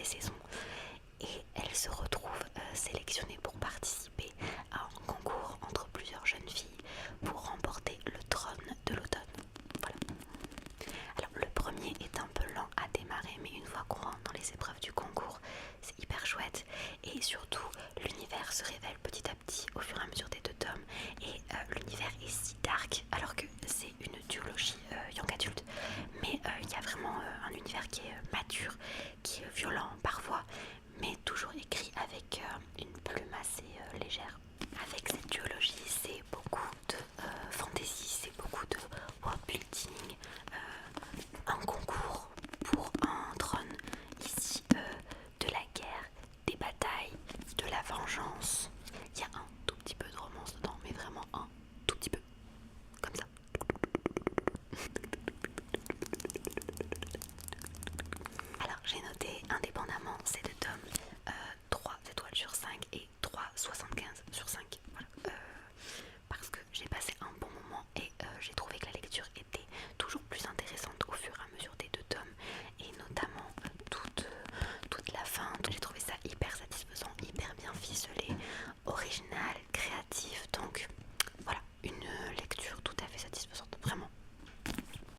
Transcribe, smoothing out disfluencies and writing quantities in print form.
des saisons. Et elle se retrouve sélectionnée pour participer à un concours entre plusieurs jeunes filles pour remporter le trône de l'automne. Voilà. Alors le premier est un peu lent à démarrer, mais une fois qu'on rentre dans les épreuves du concours, c'est hyper chouette. Et surtout, l'univers se révèle petit à petit au fur et à mesure des 2 tomes. Et l'univers est si dark, alors que c'est une duologie young adulte. Mais il y a vraiment un univers qui est mature, qui est violent parfois, mais toujours écrit avec une plume assez légère. Avec cette duologie,